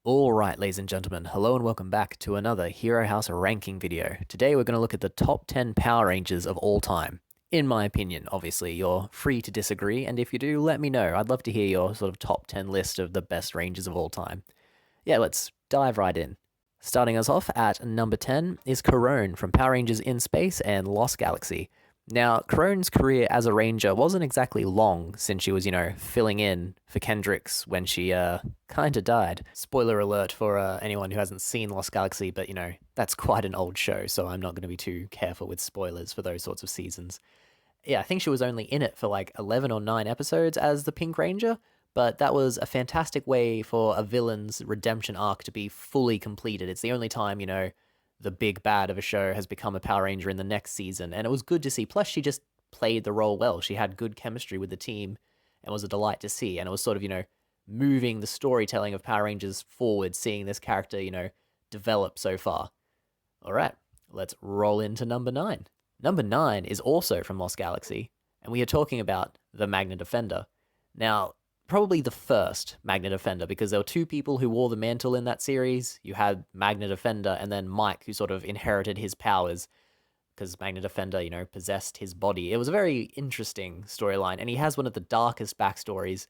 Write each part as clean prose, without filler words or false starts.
Alright, ladies and gentlemen, hello and welcome back to another Hero House ranking video. Today we're going to look at the top 10 Power Rangers of all time. In my opinion, obviously, you're free to disagree, and if you do, let me know. I'd love to hear your sort of top 10 list of the best Rangers of all time. Yeah, let's dive right in. Starting us off at number 10 is Karone from Power Rangers in Space and Lost Galaxy. Now, Karone's career as a ranger wasn't exactly long since she was, filling in for Kendricks when she, kind of died. Spoiler alert for anyone who hasn't seen Lost Galaxy, but, that's quite an old show, so I'm not going to be too careful with spoilers for those sorts of seasons. Yeah, I think she was only in it for like 11 or 9 episodes as the Pink Ranger, but that was a fantastic way for a villain's redemption arc to be fully completed. It's the only time, the big bad of a show has become a Power Ranger in the next season, and it was good to see. Plus, she just played the role well. She had good chemistry with the team and was a delight to see, and it was sort of, moving the storytelling of Power Rangers forward, seeing this character, develop so far. All right, let's roll into number 9. Number 9 is also from Lost Galaxy, and we are talking about the Magna Defender. Now, probably the first Magna Defender, because there were two people who wore the mantle in that series. You had Magna Defender and then Mike, who sort of inherited his powers because Magna Defender, possessed his body. It was a very interesting storyline, and he has one of the darkest backstories,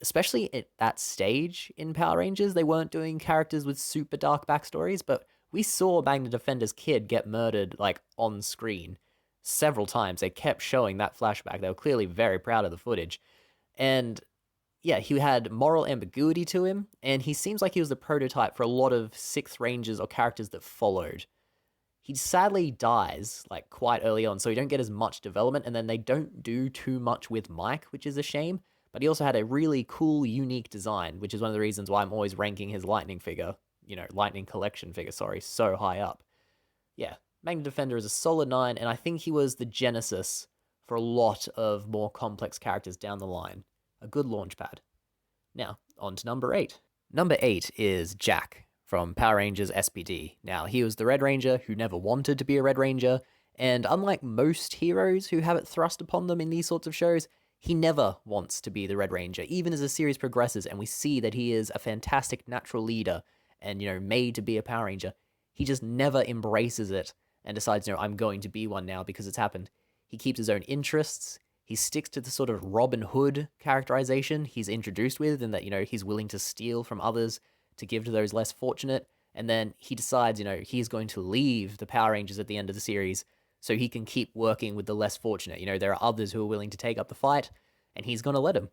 especially at that stage in Power Rangers. They weren't doing characters with super dark backstories, but we saw Magna Defender's kid get murdered, like, on screen several times. They kept showing that flashback. They were clearly very proud of the footage. And yeah, he had moral ambiguity to him, and he seems like he was the prototype for a lot of Sixth Rangers or characters that followed. He sadly dies, like, quite early on, so you don't get as much development, and then they don't do too much with Mike, which is a shame, but he also had a really cool, unique design, which is one of the reasons why I'm always ranking his Lightning figure, Lightning Collection figure, sorry, so high up. Yeah, Magna Defender is a solid 9, and I think he was the genesis for a lot of more complex characters down the line. A good launchpad. Now, on to number 8. Number 8 is Jack from Power Rangers SPD. Now, he was the Red Ranger who never wanted to be a Red Ranger, and unlike most heroes who have it thrust upon them in these sorts of shows, he never wants to be the Red Ranger, even as the series progresses and we see that he is a fantastic natural leader and, made to be a Power Ranger. He just never embraces it and decides, I'm going to be one now because it's happened. He keeps his own interests. He sticks to the sort of Robin Hood characterization he's introduced with, and that, he's willing to steal from others to give to those less fortunate. And then he decides, he's going to leave the Power Rangers at the end of the series so he can keep working with the less fortunate. There are others who are willing to take up the fight, and he's going to let him.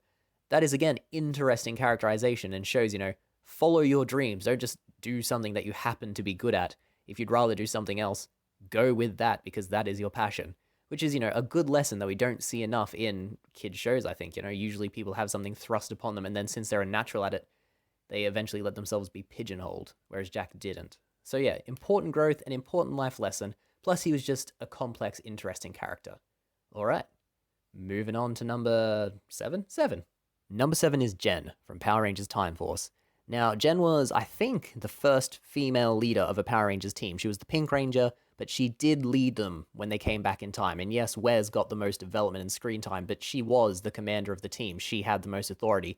That is, again, interesting characterization and shows, follow your dreams. Don't just do something that you happen to be good at. If you'd rather do something else, go with that because that is your passion. Which is, a good lesson that we don't see enough in kid shows, I think. Usually people have something thrust upon them, and then since they're a natural at it, they eventually let themselves be pigeonholed, whereas Jack didn't. So yeah, important growth, an important life lesson, plus he was just a complex, interesting character. All right, moving on to number 7? 7. Number 7 is Jen from Power Rangers Time Force. Now, Jen was, I think, the first female leader of a Power Rangers team. She was the Pink Ranger, but she did lead them when they came back in time. And yes, Wes got the most development and screen time, but she was the commander of the team. She had the most authority.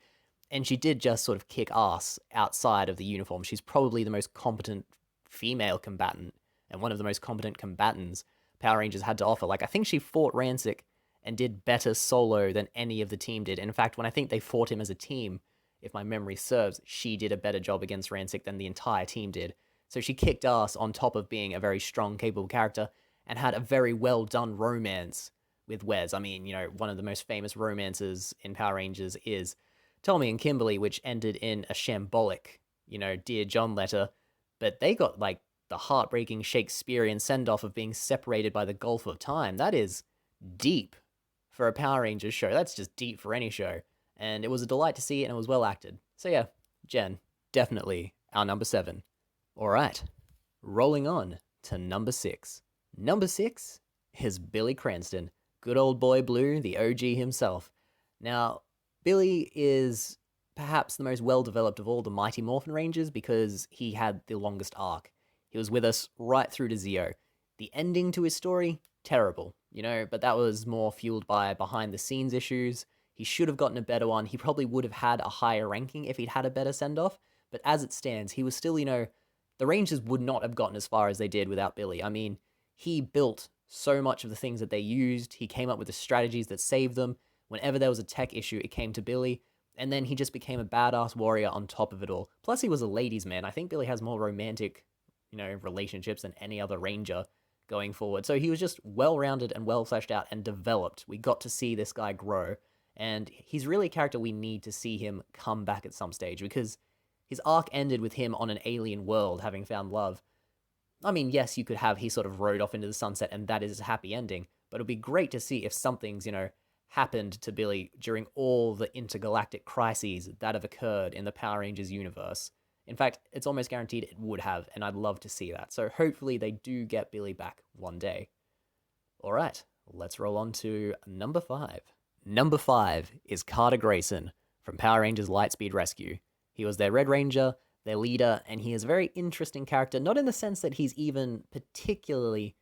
And she did just sort of kick ass outside of the uniform. She's probably the most competent female combatant and one of the most competent combatants Power Rangers had to offer. Like, I think she fought Rancic and did better solo than any of the team did. In fact, when I think they fought him as a team, if my memory serves, she did a better job against Rancic than the entire team did. So she kicked ass on top of being a very strong, capable character and had a very well done romance with Wes. I mean, one of the most famous romances in Power Rangers is Tommy and Kimberly, which ended in a shambolic, Dear John letter. But they got like the heartbreaking Shakespearean send off of being separated by the Gulf of Time. That is deep for a Power Rangers show. That's just deep for any show. And it was a delight to see, and it was well acted. So yeah, Jen, definitely our number 7. All right, rolling on to number 6. Number 6 is Billy Cranston, good old boy Blue, the OG himself. Now, Billy is perhaps the most well-developed of all the Mighty Morphin Rangers because he had the longest arc. He was with us right through to Zeo. The ending to his story, terrible, but that was more fueled by behind-the-scenes issues. He should have gotten a better one. He probably would have had a higher ranking if he'd had a better send-off, But as it stands, he was still, the Rangers would not have gotten as far as they did without Billy. I mean, he built so much of the things that they used. He came up with the strategies that saved them. Whenever there was a tech issue, it came to Billy. And then he just became a badass warrior on top of it all. Plus, he was a ladies' man. I think Billy has more romantic, relationships than any other Ranger going forward. So he was just well-rounded and well fleshed out and developed. We got to see this guy grow. And he's really a character we need to see him come back at some stage, because his arc ended with him on an alien world having found love. I mean, yes, you could have he sort of rode off into the sunset and that is his happy ending, but it'd be great to see if something's, happened to Billy during all the intergalactic crises that have occurred in the Power Rangers universe. In fact, it's almost guaranteed it would have, and I'd love to see that. So hopefully they do get Billy back one day. All right, let's roll on to number 5. Number 5 is Carter Grayson from Power Rangers Lightspeed Rescue. He was their Red Ranger, their leader, and he is a very interesting character, not in the sense that he's even particularly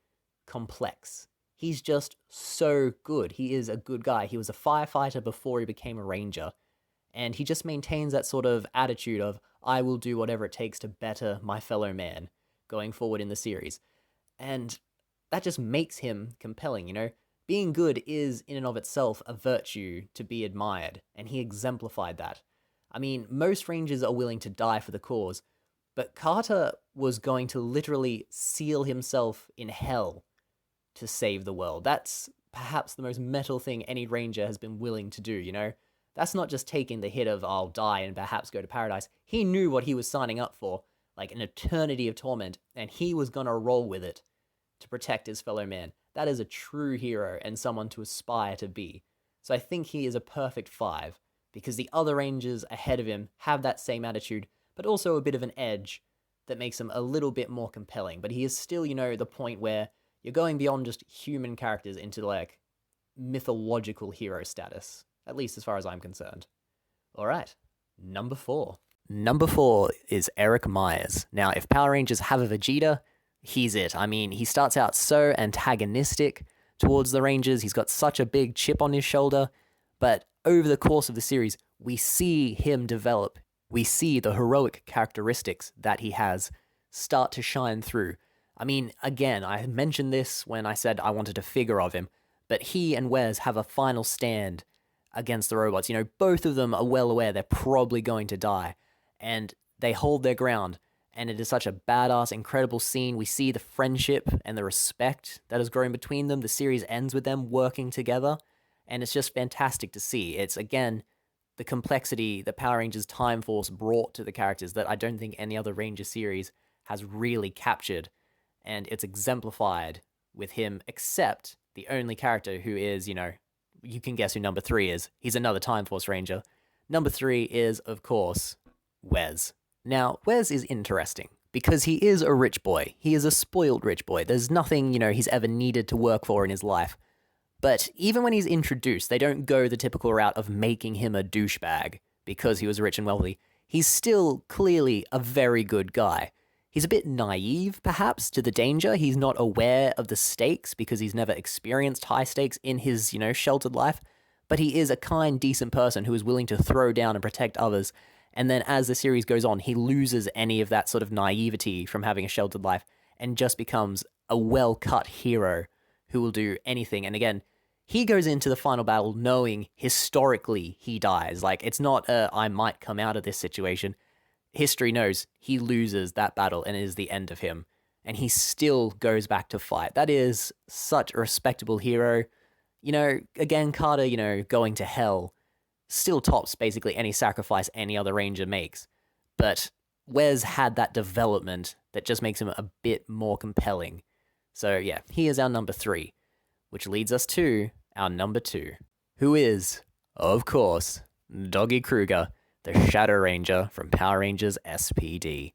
complex. He's just so good. He is a good guy. He was a firefighter before he became a Ranger, and he just maintains that sort of attitude of, I will do whatever it takes to better my fellow man going forward in the series. And that just makes him compelling, Being good is, in and of itself, a virtue to be admired, and he exemplified that. I mean, most Rangers are willing to die for the cause, but Carter was going to literally seal himself in hell to save the world. That's perhaps the most metal thing any Ranger has been willing to do, That's not just taking the hit of, I'll die and perhaps go to paradise. He knew what he was signing up for, like an eternity of torment, and he was gonna roll with it to protect his fellow man. That is a true hero and someone to aspire to be. So I think he is a perfect 5, because the other Rangers ahead of him have that same attitude, but also a bit of an edge that makes him a little bit more compelling. But he is still, the point where you're going beyond just human characters into, like, mythological hero status, at least as far as I'm concerned. All right, number 4. Number 4 is Eric Myers. Now, if Power Rangers have a Vegeta, he's it. I mean, he starts out so antagonistic towards the Rangers. He's got such a big chip on his shoulder, but over the course of the series, we see him develop. We see the heroic characteristics that he has start to shine through. I mean, again, I mentioned this when I said I wanted a figure of him, but he and Wes have a final stand against the robots. Both of them are well aware they're probably going to die, and they hold their ground, and it is such a badass, incredible scene. We see the friendship and the respect that has grown between them. The series ends with them working together, and it's just fantastic to see. It's, again, the complexity that Power Rangers Time Force brought to the characters that I don't think any other Ranger series has really captured, and it's exemplified with him, except the only character who is, you can guess who number 3 is. He's another Time Force Ranger. Number 3 is, of course, Wes. Now, Wes is interesting because he is a rich boy. He is a spoiled rich boy. There's nothing, he's ever needed to work for in his life. But even when he's introduced, they don't go the typical route of making him a douchebag because he was rich and wealthy. He's still clearly a very good guy. He's a bit naive, perhaps, to the danger. He's not aware of the stakes because he's never experienced high stakes in his, sheltered life. But he is a kind, decent person who is willing to throw down and protect others. And then as the series goes on, he loses any of that sort of naivety from having a sheltered life and just becomes a well-cut hero who will do anything. And again, he goes into the final battle knowing historically he dies. Like, it's not I might come out of this situation. History knows he loses that battle and it is the end of him. And he still goes back to fight. That is such a respectable hero. Again, Carter, going to hell still tops basically any sacrifice any other Ranger makes. But Wes had that development that just makes him a bit more compelling. So yeah, he is our number 3, which leads us to our number 2, who is, of course, Doggy Kruger, the Shadow Ranger from Power Rangers SPD.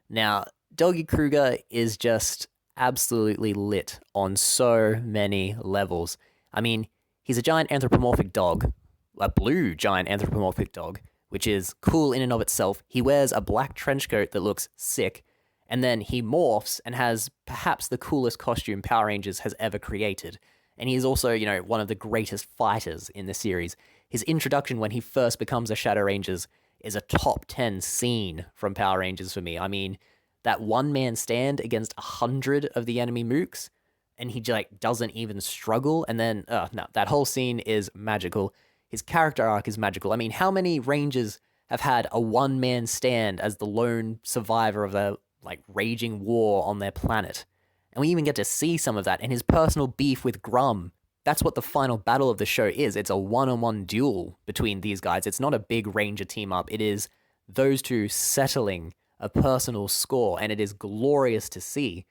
Now, Doggy Kruger is just absolutely lit on so many levels. I mean, he's a giant anthropomorphic dog, a blue giant anthropomorphic dog, which is cool in and of itself. He wears a black trench coat that looks sick, and then he morphs and has perhaps the coolest costume Power Rangers has ever created. And he is also, one of the greatest fighters in the series. His introduction when he first becomes a Shadow Rangers is a top 10 scene from Power Rangers for me. I mean, that one-man stand against 100 of the enemy mooks, and he like doesn't even struggle. And then, no, that whole scene is magical. His character arc is magical. I mean, how many Rangers have had a one-man stand as the lone survivor of the like raging war on their planet? And we even get to see some of that in his personal beef with Grum. That's what the final battle of the show is. It's a one-on-one duel between these guys. It's not a big Ranger team up. It is those two settling a personal score, and it is glorious to see.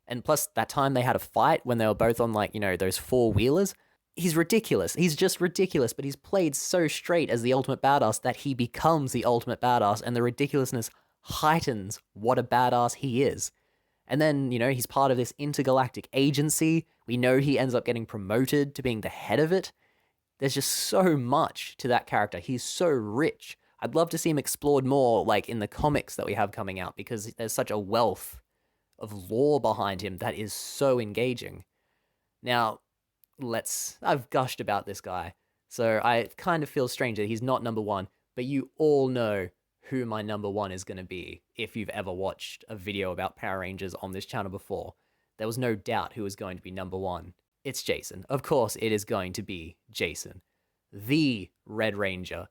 And plus, that time they had a fight when they were both on, like, you know, those four-wheelers. He's ridiculous. He's just ridiculous, but he's played so straight as the ultimate badass that he becomes the ultimate badass, and the ridiculousness heightens what a badass he is. And then, you know, he's part of this intergalactic agency. We know he ends up getting promoted to being the head of it. There's just so much to that character. He's so rich. I'd love to see him explored more, like in the comics that we have coming out, because there's such a wealth of lore behind him that is so engaging. Now, I've gushed about this guy, so I kind of feel strange that he's not number one, but you all know who my number one is going to be if you've ever watched a video about Power Rangers on this channel before. There was no doubt who was going to be number one. It's Jason. Of course, it is going to be Jason. The Red Ranger.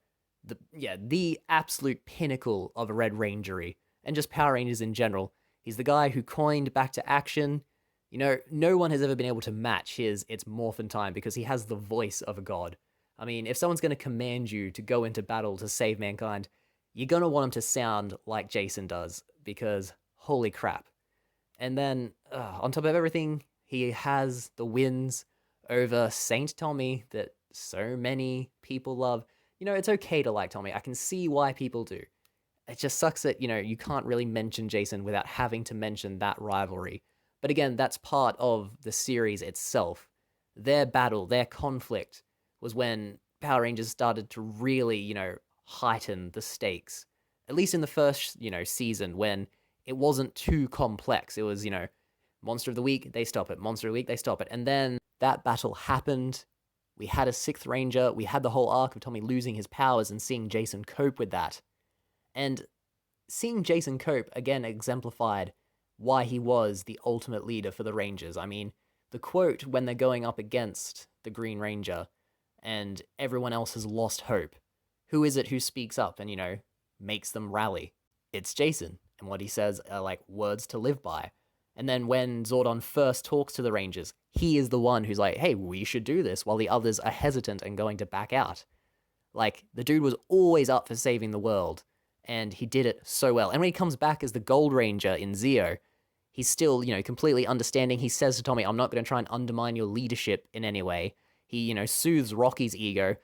The absolute pinnacle of a Red Rangery, and just Power Rangers in general. He's the guy who coined back to action. You know, no one has ever been able to match his It's Morphin Time, because he has the voice of a god. I mean, if someone's going to command you to go into battle to save mankind, you're going to want him to sound like Jason does, because holy crap. And then, on top of everything, he has the wins over Saint Tommy that so many people love. You know, it's okay to like Tommy. I can see why people do. It just sucks that, you know, you can't really mention Jason without having to mention that rivalry. But again, that's part of the series itself. Their battle, their conflict, was when Power Rangers started to really, you know, heighten the stakes. At least in the first, you know, season, when it wasn't too complex. It was, you know, Monster of the Week, they stop it. Monster of the Week, they stop it. And then that battle happened. We had a sixth Ranger. We had the whole arc of Tommy losing his powers and seeing Jason cope with that. And seeing Jason cope, again, exemplified why he was the ultimate leader for the Rangers. I mean, the quote when they're going up against the Green Ranger and everyone else has lost hope. Who is it who speaks up and, you know, makes them rally? It's Jason. And what he says are like words to live by. And then when Zordon first talks to the Rangers, he is the one who's like, hey, we should do this, while the others are hesitant and going to back out. Like, the dude was always up for saving the world, and he did it so well. And when he comes back as the Gold Ranger in Zeo, he's still, you know, completely understanding. He says to Tommy, I'm not going to try and undermine your leadership in any way. He, you know, soothes Rocky's ego.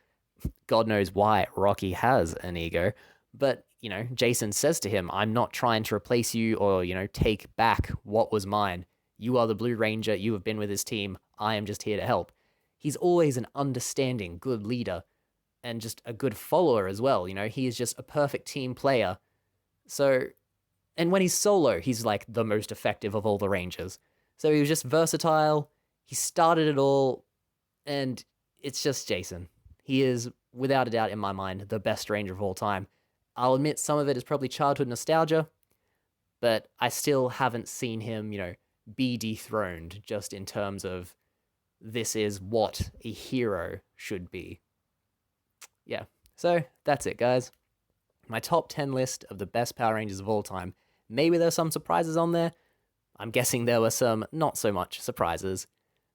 God knows why Rocky has an ego. But, you know, Jason says to him, I'm not trying to replace you or, you know, take back what was mine. You are the Blue Ranger. You have been with his team. I am just here to help. He's always an understanding, good leader and just a good follower as well. You know, he is just a perfect team player. So, and when he's solo, he's like the most effective of all the Rangers. So he was just versatile. He started it all. And it's just Jason. He is, without a doubt in my mind, the best Ranger of all time. I'll admit some of it is probably childhood nostalgia, but I still haven't seen him, you know, be dethroned just in terms of this is what a hero should be. Yeah, so that's it, guys. My top 10 list of the best Power Rangers of all time. Maybe there's some surprises on there. I'm guessing there were some not so much surprises,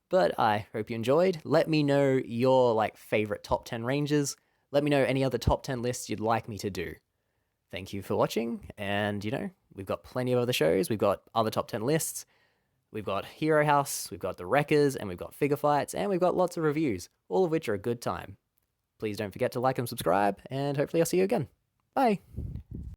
but I hope you enjoyed. Let me know your like favorite top 10 Rangers. Let me know any other top 10 lists you'd like me to do. Thank you for watching, and, you know, we've got plenty of other shows. We've got other top 10 lists. We've got Hero House, we've got The Wreckers, and we've got Figure Fights, and we've got lots of reviews, all of which are a good time. Please don't forget to like and subscribe, and hopefully I'll see you again. Bye!